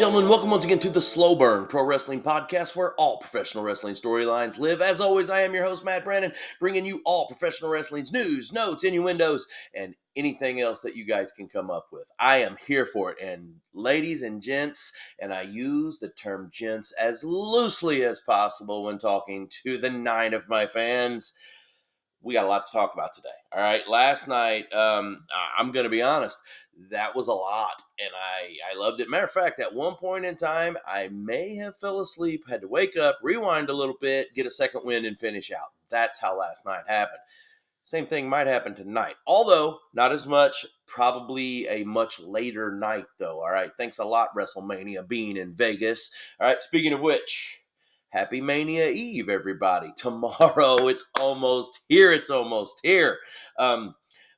gentlemen, welcome once again to the Slow Burn Pro Wrestling Podcast, where all professional wrestling storylines live. As always, I am your host, Matt Brandon, bringing you all professional wrestling's news, notes, innuendos, and anything else that you guys can come up with. I am here for it. And ladies and gents, and I use the term gents as loosely as possible when talking to the 9 of my fans, we got a lot to talk about today. All right. Last night, I'm going to be honest, that was a lot. And I loved it. Matter of fact, at one point in time, I may have fell asleep, had to wake up, rewind a little bit, get a second wind, and finish out. That's how last night happened. Same thing might happen tonight. Although, not as much. Probably a much later night, though. All right. Thanks a lot, WrestleMania being in Vegas. All right. Speaking of which, Happy Mania Eve, everybody. Tomorrow, it's almost here.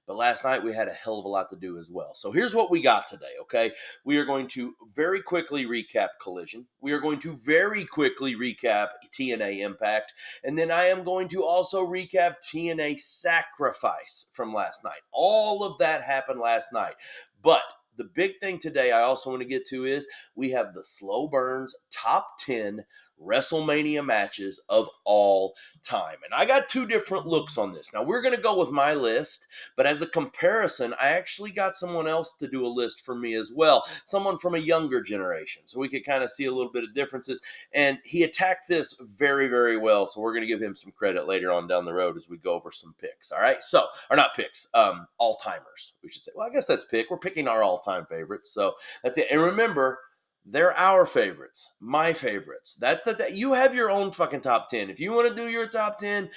But last night, we had a hell of a lot to do as well. So here's what we got today, okay? We are going to very quickly recap Collision. We are going to very quickly recap TNA Impact. And then I am going to also recap TNA Sacrifice from last night. All of that happened last night. But the big thing today I also want to get to is we have the Slow Burns top 10 WrestleMania matches of all time. And I got two different looks on this. Now, we're going to go with my list, but as a comparison, I actually got someone else to do a list for me as well, someone from a younger generation, so we could kind of see a little bit of differences. And he attacked this very, very well, so we're going to give him some credit later on down the road as we go over some picks, all right? So, or not picks, all-timers, we should say. Well, I guess that's pick. We're picking our all-time favorites, so that's it. And remember, they're our favorites, my favorites. That's that. You have your own fucking top 10. If you want to do your top 10,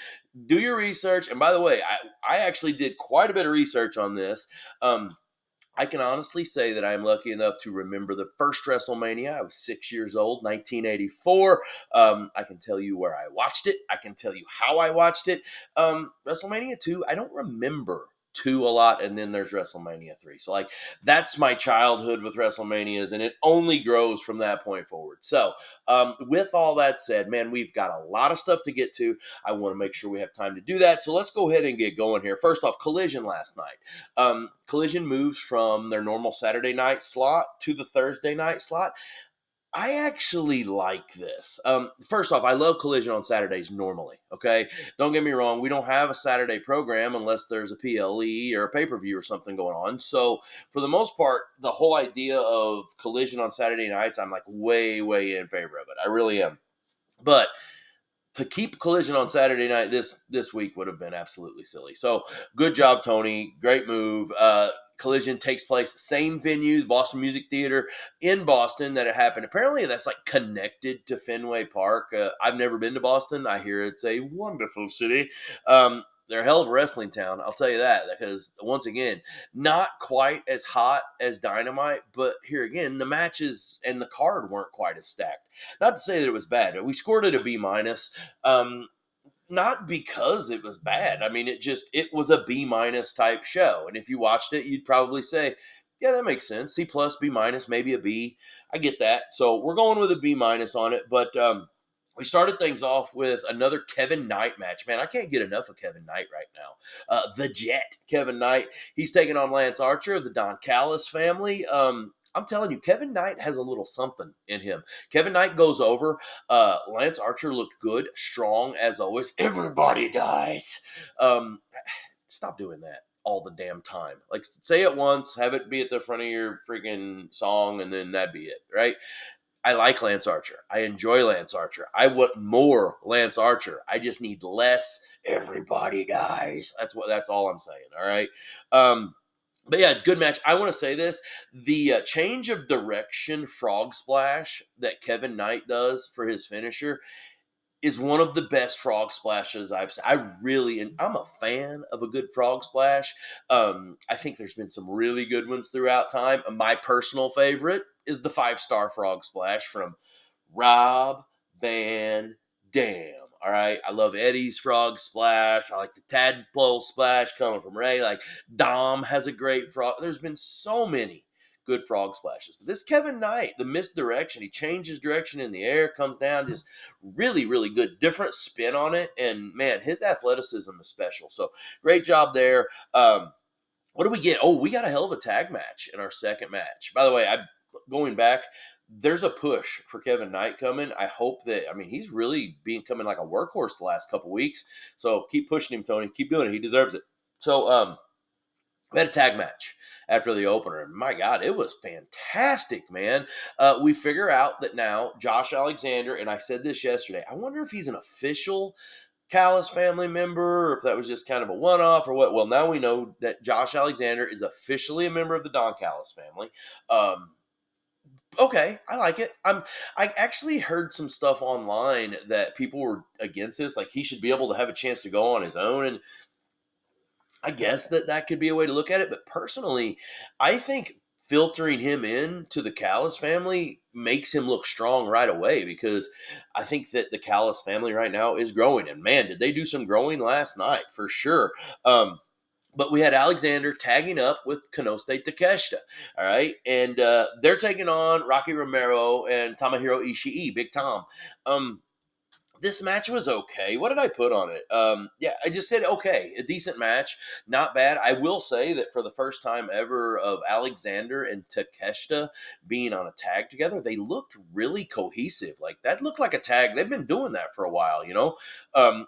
do your research. And by the way, I actually did quite a bit of research on this. I can honestly say that I'm lucky enough to remember the first WrestleMania. I was 6 years old, 1984. I can tell you where I watched it. I can tell you how I watched it. WrestleMania 2, I don't remember 2 a lot, and then there's WrestleMania 3. So, like, that's my childhood with WrestleManias, and it only grows from that point forward. So, with all that said, man, we've got a lot of stuff to get to. I want to make sure we have time to do that. So let's go ahead and get going here. First off, Collision last night. Collision moves from their normal Saturday night slot to the Thursday night slot. I actually like this. First off, I love Collision on Saturdays normally, okay? Don't get me wrong. We don't have a Saturday program unless there's a PLE or a pay-per-view or something going on. So for the most part, the whole idea of Collision on Saturday nights, I'm like way, way in favor of it. I really am. But to keep Collision on Saturday night this week would have been absolutely silly. So good job, Tony. Great move. Collision takes place same venue, the Boston Music Theater in Boston that it happened. Apparently, that's like connected to Fenway Park. I've never been to Boston. I hear it's a wonderful city. They're a hell of a wrestling town, I'll tell you that, because once again, not quite as hot as Dynamite, but here again, the matches and the card weren't quite as stacked. Not to say that it was bad. We scored it a B minus. Not because it was bad. I mean, it was a B minus type show. And if you watched it, you'd probably say, yeah, that makes sense. C plus, B minus, maybe a B. I get that. So we're going with a B minus on it. But we started things off with another Kevin Knight match. Man, I can't get enough of Kevin Knight right now. The Jet, Kevin Knight. He's taking on Lance Archer of the Don Callis family. I'm telling you, Kevin Knight has a little something in him. Kevin Knight goes over. Lance Archer looked good, strong as always. Everybody dies. Stop doing that all the damn time. Like, say it once, have it be at the front of your freaking song, and then that'd be it, right? I like Lance Archer. I enjoy Lance Archer. I want more Lance Archer. I just need less. Everybody dies. That's all I'm saying. All right. But yeah, good match. I want to say this. The change of direction frog splash that Kevin Knight does for his finisher is one of the best frog splashes I've seen. I'm a fan of a good frog splash. I think there's been some really good ones throughout time. My personal favorite is the 5-star frog splash from Rob Van Dam. All right. I love Eddie's frog splash. I like the tadpole splash coming from Ray. Like Dom has a great frog. There's been so many good frog splashes. But this Kevin Knight, the misdirection, he changes direction in the air, comes down, just really, really good. Different spin on it. And man, his athleticism is special. So great job there. What do we get? Oh, we got a hell of a tag match in our second match. By the way, going back, there's a push for Kevin Knight coming. I hope that, I mean, he's really becoming like a workhorse the last couple weeks. So keep pushing him, Tony. Keep doing it. He deserves it. So, we had a tag match after the opener, and my God, it was fantastic, man. We figure out that now Josh Alexander, and I said this yesterday, I wonder if he's an official Callis family member, or if that was just kind of a one-off or what. Well, now we know that Josh Alexander is officially a member of the Don Callis family. Um, okay, I like it. I actually heard some stuff online that people were against this, like he should be able to have a chance to go on his own, and I guess that could be a way to look at it. But personally, I think filtering him in to the Callis family makes him look strong right away, because I think that the Callis family right now is growing. And man, did they do some growing last night for sure. But we had Alexander tagging up with Konosuke Takeshita, all right? And they're taking on Rocky Romero and Tomohiro Ishii, Big Tom. This match was okay. What did I put on it? Yeah, I just said okay, a decent match, not bad. I will say that for the first time ever of Alexander and Takeshita being on a tag together, they looked really cohesive. Like that looked like a tag. They've been doing that for a while, you know.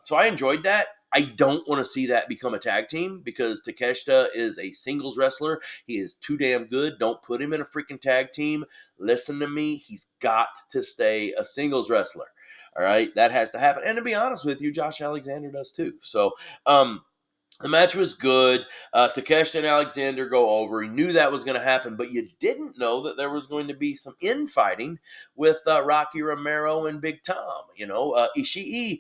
So I enjoyed that. I don't want to see that become a tag team, because Takeshita is a singles wrestler. He is too damn good. Don't put him in a freaking tag team. Listen to me. He's got to stay a singles wrestler. All right, that has to happen. And to be honest with you, Josh Alexander does too. So, the match was good. Takeshita and Alexander go over. You knew that was going to happen, but you didn't know that there was going to be some infighting with Rocky Romero and Big Tom. You know, Ishii,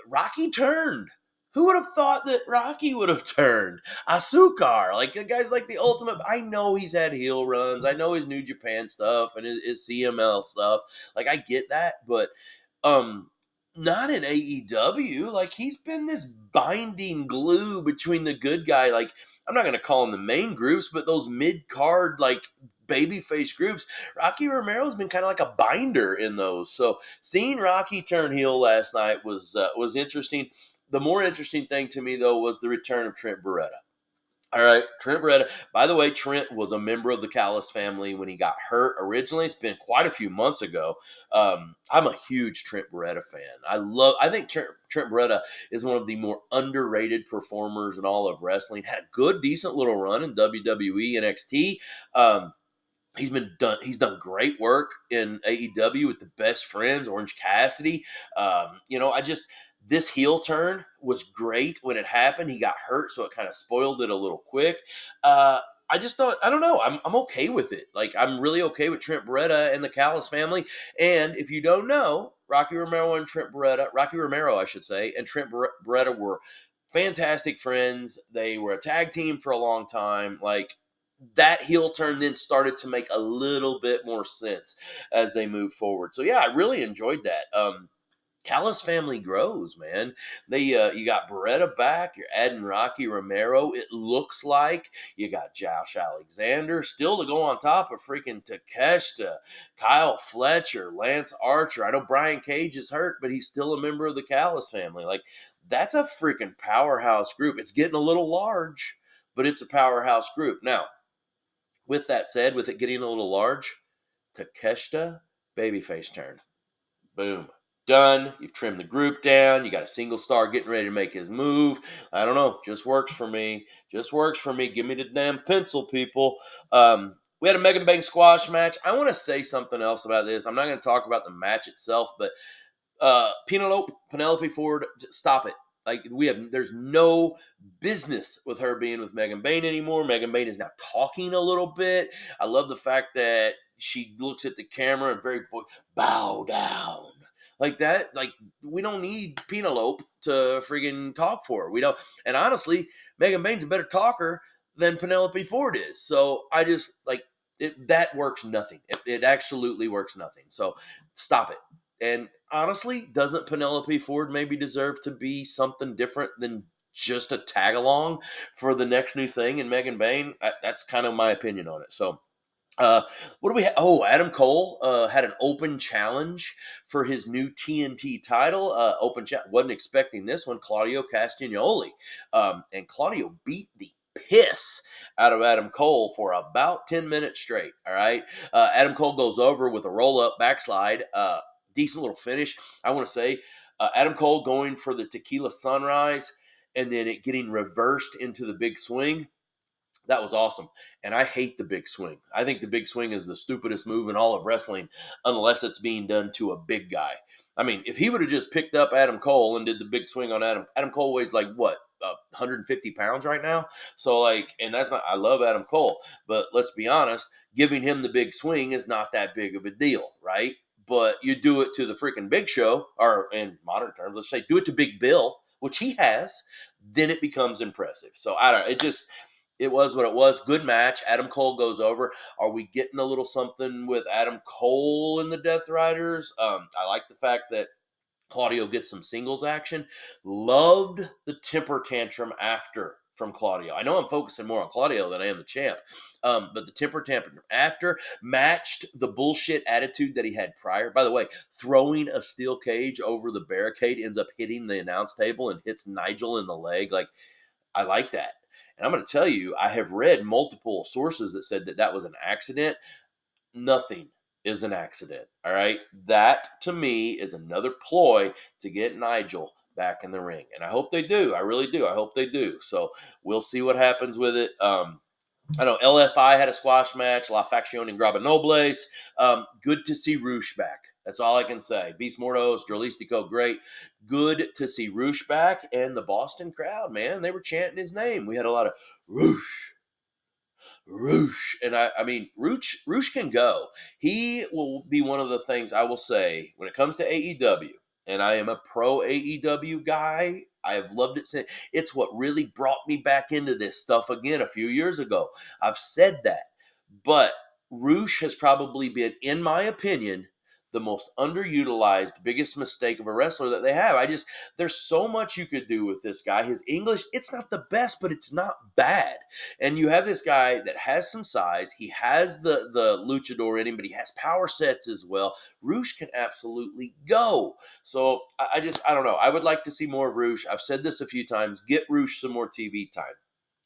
Rocky turned. Who would have thought that Rocky would have turned? Asukar, like the guy's like the ultimate. I know he's had heel runs. I know his New Japan stuff and his CML stuff. Like I get that, but um, not in AEW. Like he's been this binding glue between the good guy. Like I'm not gonna call them the main groups, but those mid card like babyface groups. Rocky Romero's been kind of like a binder in those. So seeing Rocky turn heel last night was interesting. The more interesting thing to me though was the return of Trent Beretta. All right, Trent Beretta. By the way, Trent was a member of the Callis family when he got hurt originally. It's been quite a few months ago. I'm a huge Trent Beretta fan. I think Trent Beretta is one of the more underrated performers in all of wrestling. Had a good, decent little run in WWE NXT. Um, He's done great work in AEW with the best friends, Orange Cassidy. I just this heel turn was great when it happened. He got hurt, so it kind of spoiled it a little quick. Uh, I just thought, I don't know, I'm okay with it. Like I'm really okay with Trent Beretta and the Callis family. And if you don't know, Rocky Romero, I should say, and Trent Beretta were fantastic friends. They were a tag team for a long time. Like that heel turn then started to make a little bit more sense as they moved forward. So yeah, I really enjoyed that. Callis family grows, man. You got Beretta back. You're adding Rocky Romero. It looks like you got Josh Alexander still to go on top of freaking Takeshita, Kyle Fletcher, Lance Archer. I know Brian Cage is hurt, but he's still a member of the Callis family. Like that's a freaking powerhouse group. It's getting a little large, but it's a powerhouse group. Now, with that said, with it getting a little large, Takeshita, babyface turn. Boom. Done. You've trimmed the group down. You got a single star getting ready to make his move. I don't know. Just works for me. Just works for me. Give me the damn pencil, people. We had a Megan Bank squash match. I want to say something else about this. I'm not going to talk about the match itself, but Penelope Ford, stop it. Like there's no business with her being with Megan Bain anymore. Megan Bain is now talking a little bit. I love the fact that she looks at the camera and bow down like that. Like we don't need Penelope to friggin' talk for her. We don't. And honestly, Megan Bain's a better talker than Penelope Ford is. So I just like it. That works nothing. It absolutely works nothing. So stop it. And honestly, doesn't Penelope Ford maybe deserve to be something different than just a tag along for the next new thing in Megan Bain? That's kind of my opinion on it. So, what do we have? Oh, Adam Cole had an open challenge for his new TNT title. Wasn't expecting this one. Claudio Castagnoli. And Claudio beat the piss out of Adam Cole for about 10 minutes straight. All right. Adam Cole goes over with a roll up backslide. Decent little finish. I want to say Adam Cole going for the tequila sunrise and then it getting reversed into the big swing. That was awesome. And I hate the big swing. I think the big swing is the stupidest move in all of wrestling unless it's being done to a big guy. I mean, if he would have just picked up Adam Cole and did the big swing on Adam Cole weighs like what, 150 pounds right now? So, like, and that's not, I love Adam Cole, but let's be honest, giving him the big swing is not that big of a deal, right? But you do it to the freaking Big Show, or in modern terms, let's say do it to Big Bill, which he has, then it becomes impressive. So I don't, it was what it was. Good match. Adam Cole goes over. Are we getting a little something with Adam Cole in the Death Riders? I like the fact that Claudio gets some singles action. Loved the temper tantrum after from Claudio. I know I'm focusing more on Claudio than I am the champ, but the temper tantrum after matched the bullshit attitude that he had prior. By the way, throwing a steel cage over the barricade ends up hitting the announce table and hits Nigel in the leg. Like, I like that. And I'm going to tell you, I have read multiple sources that said that that was an accident. Nothing is an accident. All right. That to me is another ploy to get Nigel back in the ring. And I hope they do. I really do. I hope they do. So we'll see what happens with it. I know LFI had a squash match, La Facción Ingrabanobles. Good to see Roosh back. That's all I can say. Beast Mortos, Jurlistico, great. Good to see Roosh back. And the Boston crowd, man, they were chanting his name. We had a lot of Roosh, Roosh. And I mean, Roosh can go. He will be one of the things I will say when it comes to AEW, and I am a pro AEW guy. I have loved it since. It's what really brought me back into this stuff again a few years ago. I've said that. But Roosh has probably been, in my opinion, the most underutilized, biggest mistake of a wrestler that they have. There's so much you could do with this guy. His English, it's not the best, but it's not bad. And you have this guy that has some size. He has the luchador in him, but he has power sets as well. Roosh can absolutely go. So I don't know. I would like to see more of Roosh. I've said this a few times. Get Roosh some more TV time.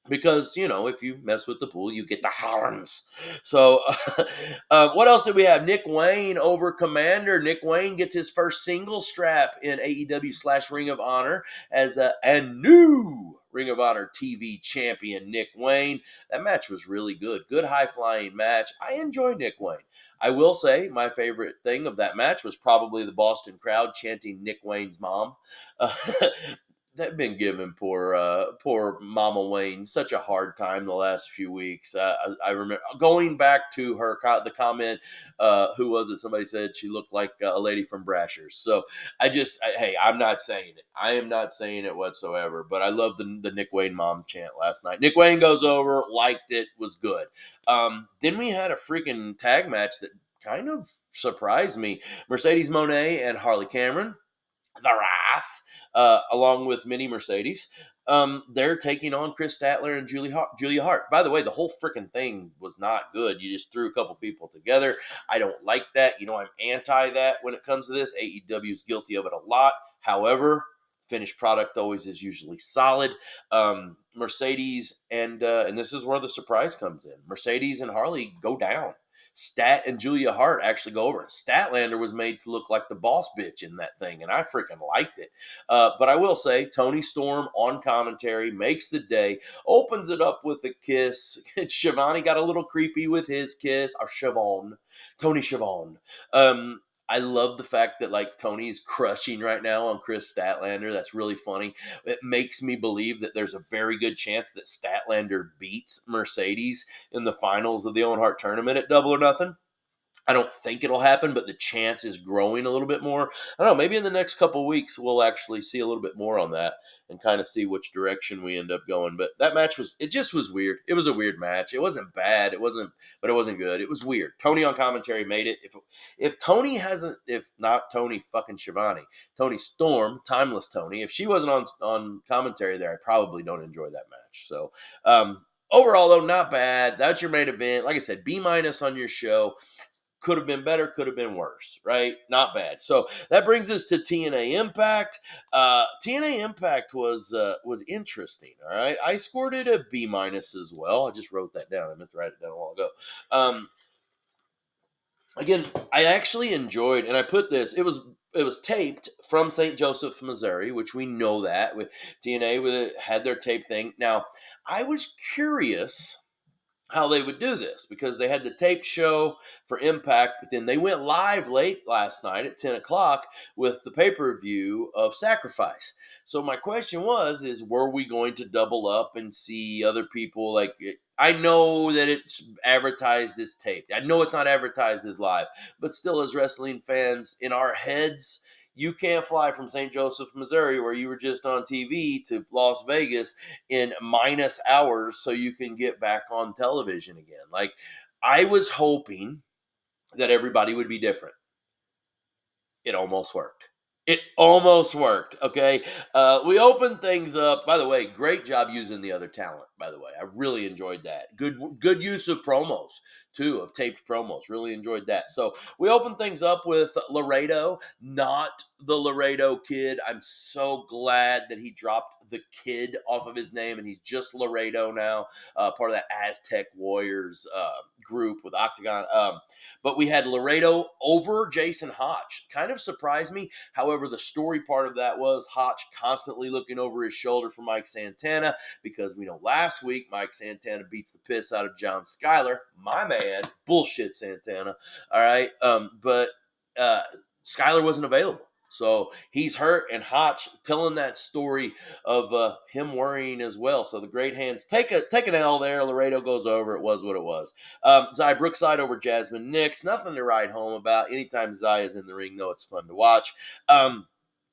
Because, if you mess with the pool, you get the horns. So, what else did we have? Nick Wayne over Commander. Nick Wayne gets his first single strap in AEW / Ring of Honor as a new Ring of Honor TV champion, Nick Wayne. That match was really good. Good high-flying match. I enjoy Nick Wayne. I will say my favorite thing of that match was probably the Boston crowd chanting Nick Wayne's mom. Uh, they've been giving poor Mama Wayne such a hard time the last few weeks. I remember going back to the comment. Who was it? Somebody said she looked like a lady from Brashers. So hey, I'm not saying it. I am not saying it whatsoever. But I love the Nick Wayne mom chant last night. Nick Wayne goes over, liked it, was good. Then we had a freaking tag match that kind of surprised me. Mercedes Moné and Harley Cameron, the Wrath, along with Mini Mercedes. They're taking on Chris Statler and Julia Hart. By the way, the whole freaking thing was not good. You just threw a couple people together. I don't like that. I'm anti that when it comes to this. AEW is guilty of it a lot. However, finished product always is usually solid. Mercedes and this is where the surprise comes in. Mercedes and Harley go down. Stat and Julia Hart actually go over. And Statlander was made to look like the boss bitch in that thing, and I freaking liked it. But I will say, Tony Storm on commentary makes the day, opens it up with a kiss. Shivani got a little creepy with his kiss. Or Tony Schiavone. I love the fact that Tony's crushing right now on Chris Statlander. That's really funny. It makes me believe that there's a very good chance that Statlander beats Mercedes in the finals of the Owen Hart tournament at Double or Nothing. I don't think it'll happen, but the chance is growing a little bit more. I don't know, maybe in the next couple of weeks we'll actually see a little bit more on that and kind of see which direction we end up going. But that match just was weird. It was a weird match. It wasn't bad. But it wasn't good. It was weird. Tony on commentary made it. If not Tony fucking Schiavone, Tony Storm, Timeless Tony, if she wasn't on commentary there, I probably don't enjoy that match. So, overall though, not bad. That's your main event. Like I said, B- on your show. Could have been better, could have been worse, right? Not bad. So that brings us to TNA Impact. TNA Impact was interesting. All right, I scored it a B minus as well. I just wrote that down. I meant to write it down a while ago. Again, I actually enjoyed, and I put this. It was taped from St. Joseph, Missouri, which we know that with TNA had their tape thing. Now, I was curious how they would do this because they had the tape show for Impact, but then they went live late last night at 10 o'clock with the pay-per-view of Sacrifice. So my question is were we going to double up and see other people like it? I know that it's advertised as taped. I know it's not advertised as live, but still, as wrestling fans, in our heads, you can't fly from St. Joseph, Missouri, where you were just on TV, to Las Vegas in minus hours so you can get back on television again. Like, I was hoping that everybody would be different. It almost worked. It almost worked. Okay. We opened things up. By the way, great job using the other talent. By the way, I really enjoyed that. Good use of promos too, of taped promos. Really enjoyed that. So we opened things up with Laredo, not the Laredo Kid. I'm so glad that he dropped the kid off of his name and he's just Laredo now, part of that Aztec Warriors group with Octagon. But we had Laredo over Jason Hotch. Kind of surprised me. However, the story part of that was Hotch constantly looking over his shoulder for Mike Santana, because we know last week Mike Santana beats the piss out of John Skyler. My man. Bullshit, Santana. All right. But Skyler wasn't available. So he's hurt, and Hotch telling that story of him worrying as well. So the great hands take an L there. Laredo goes over. It was what it was. Zaya Brookside over Jasmine Nix. Nothing to write home about. Anytime Zaya's in the ring, though, it's fun to watch.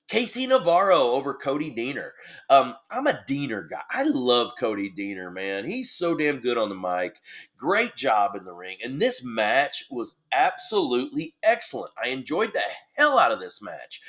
Casey Navarro over Cody Deaner. I'm a Deaner guy. I love Cody Deaner, man. He's so damn good on the mic. Great job in the ring. And this match was absolutely excellent. I enjoyed the hell out of this match.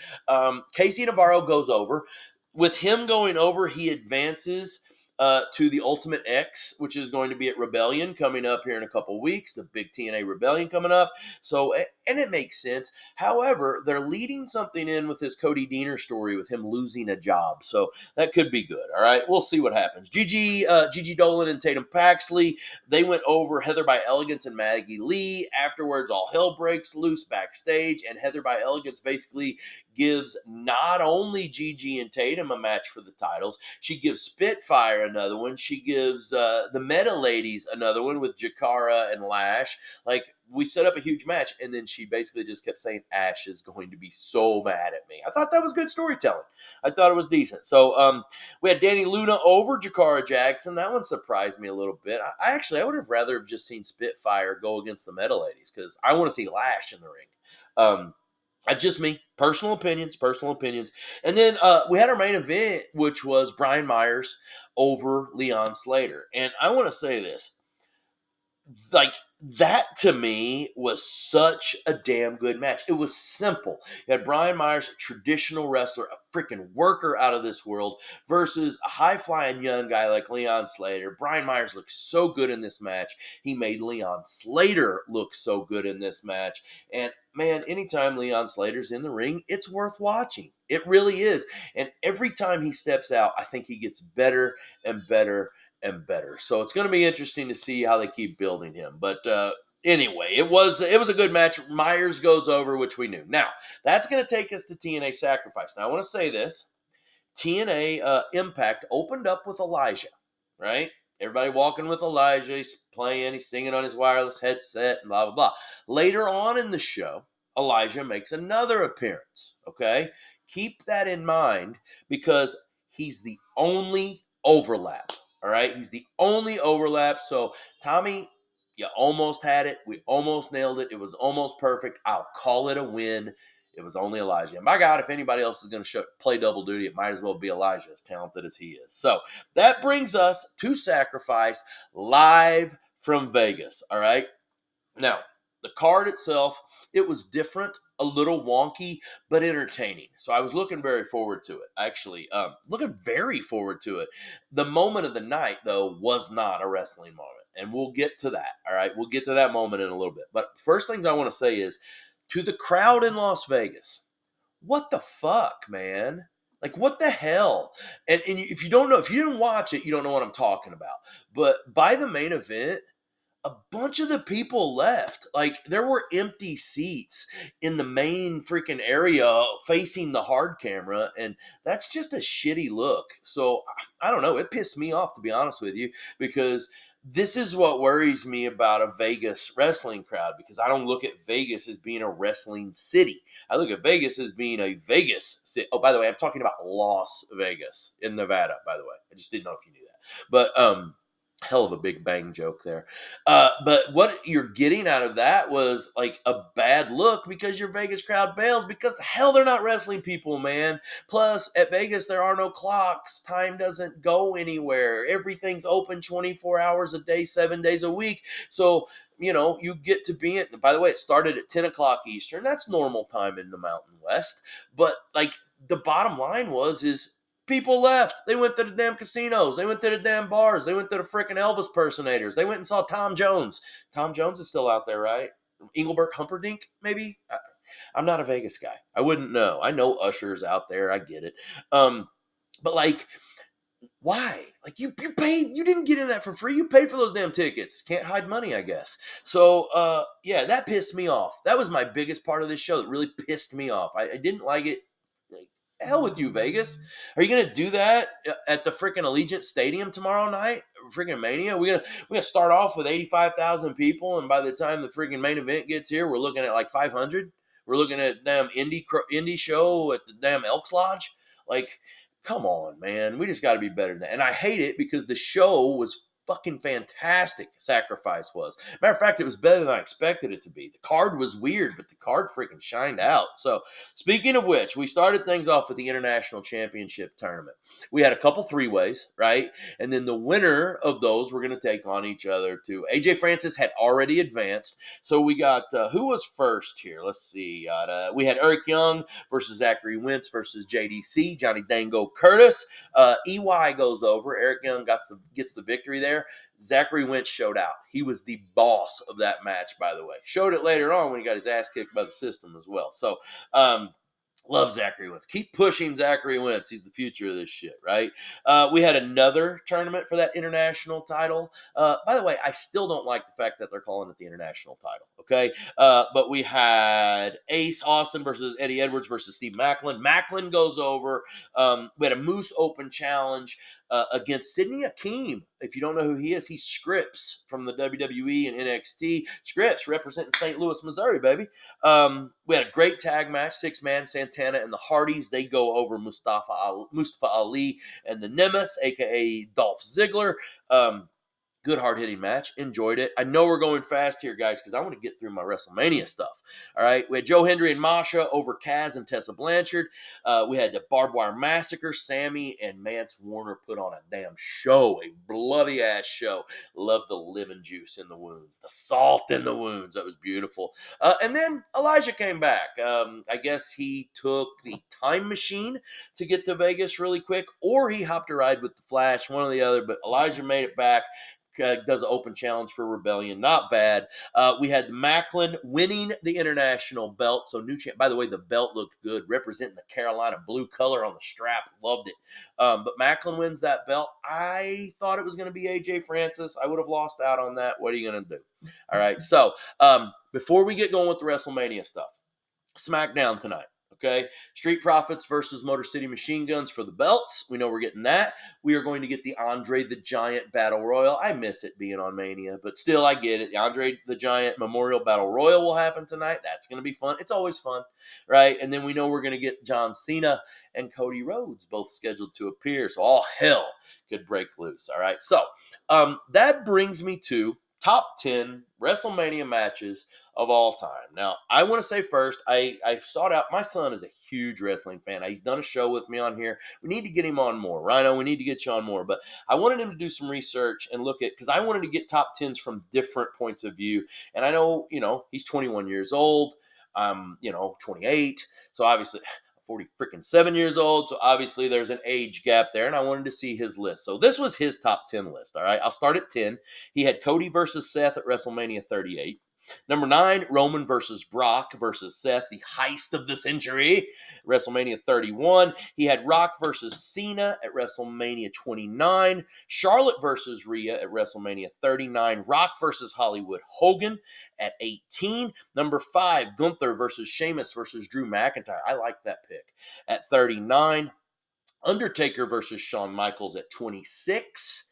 Casey Navarro goes over. With him going over, he advances to the Ultimate X, which is going to be at Rebellion coming up here in a couple weeks. The big TNA Rebellion coming up. So, and it makes sense. However, they're leading something in with this Cody Deaner story with him losing a job. So that could be good. All right. We'll see what happens. Gigi Dolan and Tatum Paxley, they went over Heather by Elegance and Maggie Lee. Afterwards, all hell breaks loose backstage, and Heather by Elegance basically gives not only Gigi and Tatum a match for the titles, she gives Spitfire another one. She gives the Meta Ladies another one with Jakara and Lash. Like, we set up a huge match, and then she basically just kept saying Ash is going to be so mad at me. I thought that was good storytelling. I thought it was decent. So we had Danny Luna over Jakara Jackson. That one surprised me a little bit. I would have rather have just seen Spitfire go against the Meta Ladies, because I want to see Lash in the ring. That's just me. Personal opinions. And then we had our main event, which was Brian Myers over Leon Slater. And I want to say this. Like, that to me was such a damn good match. It was simple. You had Brian Myers, a traditional wrestler, a freaking worker out of this world, versus a high-flying young guy like Leon Slater. Brian Myers looked so good in this match. He made Leon Slater look so good in this match. And man, anytime Leon Slater's in the ring, it's worth watching. It really is. And every time he steps out, I think he gets better and better and better. So it's going to be interesting to see how they keep building him. But anyway, it was a good match. Myers goes over, which we knew. Now, that's going to take us to TNA Sacrifice. Now, I want to say this. TNA Impact opened up with Elijah, right? Everybody walking with Elijah. He's playing. He's singing on his wireless headset and blah, blah, blah. Later on in the show, Elijah makes another appearance, okay? Keep that in mind, because he's the only overlap, all right? He's the only overlap. So, Tommy, you almost had it. We almost nailed it. It was almost perfect. I'll call it a win. It was only Elijah. And my God, if anybody else is going to play double duty, it might as well be Elijah, as talented as he is. So that brings us to Sacrifice, live from Vegas. All right. Now, the card itself, it was different, a little wonky, but entertaining. So I was looking very forward to it. Actually, looking very forward to it. The moment of the night, though, was not a wrestling moment. and we'll get to that. All right, we'll get to that moment in a little bit. But first things I want to say is to the crowd in Las Vegas, what the fuck, man? Like, what the hell? And if you don't know, if you didn't watch it, you don't know what I'm talking about. But by the main event, a bunch of the people left. Like, there were empty seats in the main freaking area facing the hard camera, and that's just a shitty look. So I don't know. It pissed me off, to be honest with you, because this is what worries me about a Vegas wrestling crowd, because I don't look at Vegas as being a wrestling city. I look at Vegas as being a Vegas city. Oh, by the way, I'm talking about Las Vegas in Nevada, by the way. I just didn't know if you knew that. But hell of a big bang joke there. But what you're getting out of that was like a bad look because your Vegas crowd bails, because hell, they're not wrestling people, man. Plus, at Vegas, there are no clocks. Time doesn't go anywhere. Everything's open 24 hours a day, 7 days a week. So, you get to be it. By the way, it started at 10 o'clock Eastern. That's normal time in the Mountain West. But like, the bottom line is people left. They went to the damn casinos. They went to the damn bars. They went to the freaking Elvis personators. They went and saw Tom Jones. Tom Jones is still out there, right? Engelbert Humperdinck, maybe? I'm not a Vegas guy. I wouldn't know. I know Usher's out there. I get it. But like, why? Like, you paid, you didn't get in that for free. You paid for those damn tickets. Can't hide money, I guess. So yeah, that pissed me off. That was my biggest part of this show. That really pissed me off. I didn't like it. Like, hell with you, Vegas. Are you gonna do that at the freaking Allegiant Stadium tomorrow night? Freaking Mania. We're gonna start off with 85,000 people, and by the time the freaking main event gets here, we're looking at like 500. We're looking at damn indie show at the damn Elks Lodge. Like, come on, man. We just got to be better than that. And I hate it because the show was fucking fantastic. Sacrifice was. Matter of fact, it was better than I expected it to be. The card was weird, but the card freaking shined out. So, speaking of which, we started things off with the International Championship Tournament. We had a couple three-ways, right? And then the winner of those were going to take on each other too. AJ Francis had already advanced. So we got, who was first here? Let's see. We had Eric Young versus Zachary Wentz versus JDC, Johnny Dango Curtis. EY goes over. Eric Young gets the victory there. Zachary Wentz showed out. He was the boss of that match, by the way. Showed it later on when he got his ass kicked by the system as well. So, love Zachary Wentz. Keep pushing Zachary Wentz. He's the future of this shit, right? We had another tournament for that international title. By the way, I still don't like the fact that they're calling it the international title, okay? But we had Ace Austin versus Eddie Edwards versus Steve Macklin. Macklin goes over. We had a Moose Open challenge against Sidney Akeem. If you don't know who he is, he's Scripps from the WWE and NXT. Scripps representing St. Louis, Missouri, baby. We had a great tag match, 6-man Santana and the Hardys. They go over Mustafa Ali and the Nemesis, aka Dolph Ziggler. Good hard-hitting match. Enjoyed it. I know we're going fast here, guys, because I want to get through my WrestleMania stuff. All right. We had Joe Hendry and Masha over Kaz and Tessa Blanchard. We had the Barbed Wire Massacre. Sammy and Mance Warner put on a damn show, a bloody-ass show. Love the lemon juice in the wounds, the salt in the wounds. That was beautiful. And then Elijah came back. I guess he took the time machine to get to Vegas really quick, or he hopped a ride with the Flash, one or the other, but Elijah made it back. Does an open challenge for Rebellion. Not bad. We had Macklin winning the international belt. So new champ. By the way, the belt looked good, representing the Carolina blue color on the strap. Loved it. But Macklin wins that belt. I thought it was going to be AJ Francis. I would have lost out on that. What are you going to do? All right. So before we get going with the WrestleMania stuff, SmackDown tonight. Okay, Street Profits versus Motor City Machine Guns for the belts. We know we're getting that. We are going to get the Andre the Giant Battle Royal. I miss it being on Mania, but still, I get it. The Andre the Giant Memorial Battle Royal will happen tonight. That's going to be fun. It's always fun, right? And then we know we're going to get John Cena and Cody Rhodes both scheduled to appear. So all hell could break loose. All right. So that brings me to top 10 WrestleMania matches of all time. Now, I want to say first, I sought out, my son is a huge wrestling fan. He's done a show with me on here. We need to get him on more. Rhino, we need to get you on more. But I wanted him to do some research and look at, because I wanted to get top 10s from different points of view. And I know, he's 21 years old. I'm, 28. So obviously, 40 freaking 7 years old. So obviously there's an age gap there, and I wanted to see his list. So this was his top 10 list. All right, I'll start at 10. He had Cody versus Seth at WrestleMania 38. Number 9, Roman versus Brock versus Seth, the heist of the century, WrestleMania 31. He had Rock versus Cena at WrestleMania 29. Charlotte versus Rhea at WrestleMania 39. Rock versus Hollywood Hogan at 18. Number 5, Gunther versus Sheamus versus Drew McIntyre. I like that pick. At 39. Undertaker versus Shawn Michaels at 26.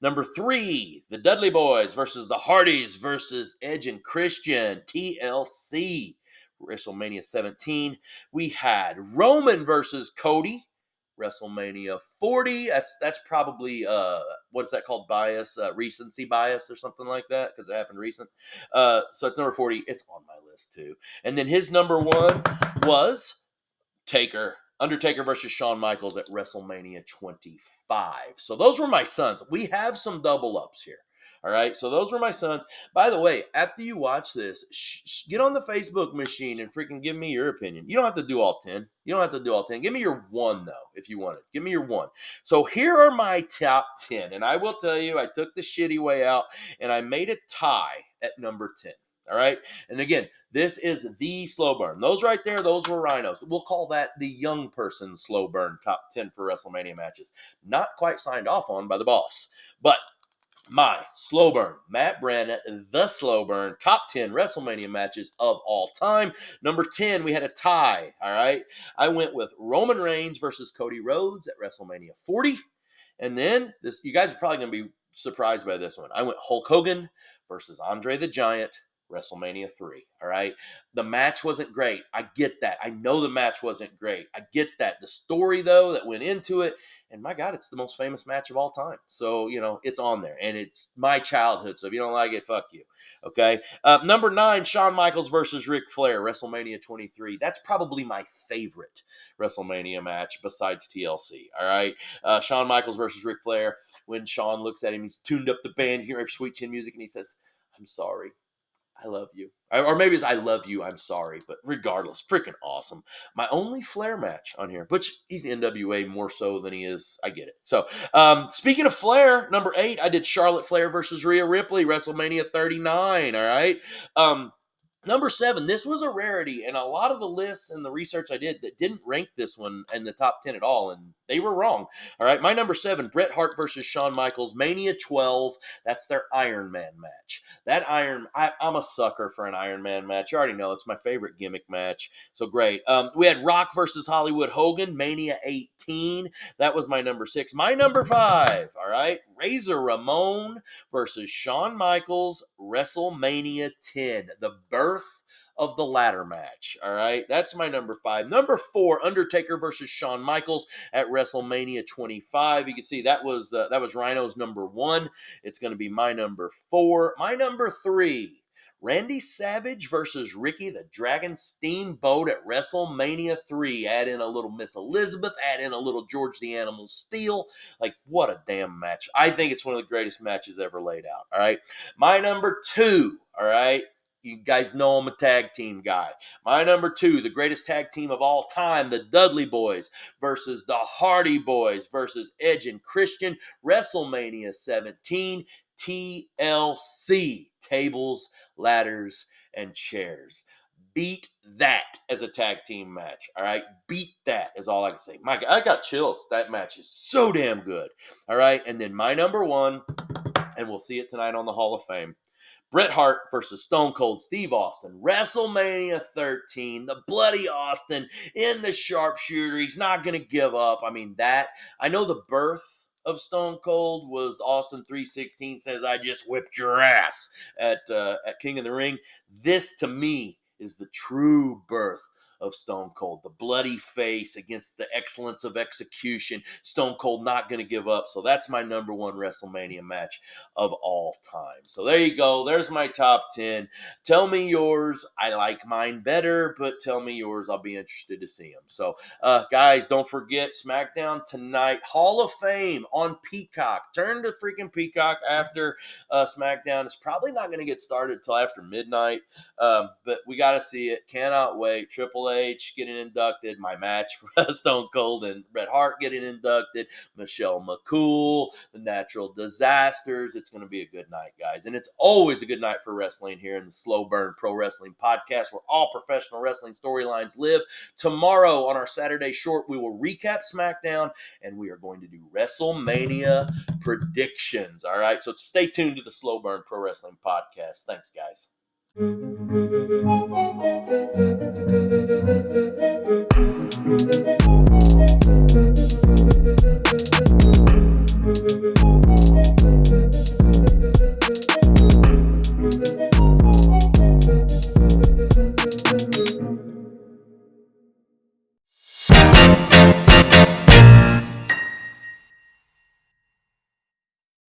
Number 3, the Dudley Boys versus the Hardys versus Edge and Christian, TLC, WrestleMania 17. We had Roman versus Cody, WrestleMania 40. That's probably what is that called? Bias, recency bias or something like that, because it happened recent. So it's number 40. It's on my list too. And then his number 1 was Undertaker versus Shawn Michaels at WrestleMania 25. So those were my sons. We have some double ups here. All right. So those were my sons. By the way, after you watch this, get on the Facebook machine and freaking give me your opinion. You don't have to do all 10. You don't have to do all 10. Give me your 1, though, if you want it. Give me your 1. So here are my top 10. And I will tell you, I took the shitty way out and I made a tie at number 10. All right. And again, this is the slow burn. Those right there, those were rhinos. We'll call that the young person slow burn top 10 for WrestleMania matches. Not quite signed off on by the boss. But my slow burn, Matt Brandon, the slow burn, top 10 WrestleMania matches of all time. Number 10, we had a tie. All right. I went with Roman Reigns versus Cody Rhodes at WrestleMania 40. And then you guys are probably going to be surprised by this one. I went Hulk Hogan versus Andre the Giant, WrestleMania 3. All right. The match wasn't great. I get that. I know the match wasn't great. I get that. The story, though, that went into it, and my God, it's the most famous match of all time. So, it's on there, and it's my childhood. So if you don't like it, fuck you. Okay. Number 9, Shawn Michaels versus Ric Flair, WrestleMania 23. That's probably my favorite WrestleMania match besides TLC. All right. Shawn Michaels versus Ric Flair. When Shawn looks at him, he's tuned up the band, he's getting ready for sweet chin music, and he says, "I'm sorry. I love you." Or maybe it's "I love you, I'm sorry." But regardless, freaking awesome. My only Flair match on here, which he's NWA more so than he is. I get it. So, speaking of Flair, number 8, I did Charlotte Flair versus Rhea Ripley, WrestleMania 39. All right. Number 7, this was a rarity, and a lot of the lists and the research I did that didn't rank this one in the top 10 at all, and they were wrong. All right, my number 7, Bret Hart versus Shawn Michaels, Mania 12. That's their Iron Man match. I'm a sucker for an Iron Man match. You already know it's my favorite gimmick match. So great. We had Rock versus Hollywood Hogan, Mania 18. That was my number 6. My number 5, all right, Razor Ramon versus Shawn Michaels, WrestleMania 10. The birth of the ladder match. All right, that's my number 5. Number 4, Undertaker versus Shawn Michaels at WrestleMania 25. You can see that was Rhino's number 1. It's going to be my number 4. My number 3, Randy Savage versus Ricky the Dragon Steamboat at WrestleMania 3. Add in a little Miss Elizabeth, add in a little George the Animal Steele. Like, what a damn match. I think it's one of the greatest matches ever laid out. All right. My number 2, all right. You guys know I'm a tag team guy. My number 2, the greatest tag team of all time, the Dudley Boys versus the Hardy Boys versus Edge and Christian, WrestleMania 17, TLC, tables, ladders, and chairs. Beat that as a tag team match. All right. Beat that is all I can say. My God, I got chills. That match is so damn good. All right. And then my number 1, and we'll see it tonight on the Hall of Fame, Bret Hart versus Stone Cold Steve Austin, WrestleMania 13, the bloody Austin in the sharpshooter. He's not going to give up. I mean, I know the birth of Stone Cold was Austin 3:16 says, "I just whipped your ass" at King of the Ring. This, to me, is the true birth of Stone Cold. The bloody face against the excellence of execution. Stone Cold not going to give up. So that's my number 1 WrestleMania match of all time. So there you go. There's my top 10. Tell me yours. I like mine better, but tell me yours. I'll be interested to see them. So, guys, don't forget SmackDown tonight. Hall of Fame on Peacock. Turn to freaking Peacock after SmackDown. It's probably not going to get started until after midnight, but we got to see it. Cannot wait. Triple H getting inducted, my match for Stone Cold and Bret Hart getting inducted, Michelle McCool, the Natural Disasters. It's going to be a good night, guys. And it's always a good night for wrestling here in the Slow Burn Pro Wrestling Podcast, where all professional wrestling storylines live. Tomorrow on our Saturday short, we will recap SmackDown, and we are going to do WrestleMania predictions. All right, so stay tuned to the Slow Burn Pro Wrestling Podcast. Thanks, guys.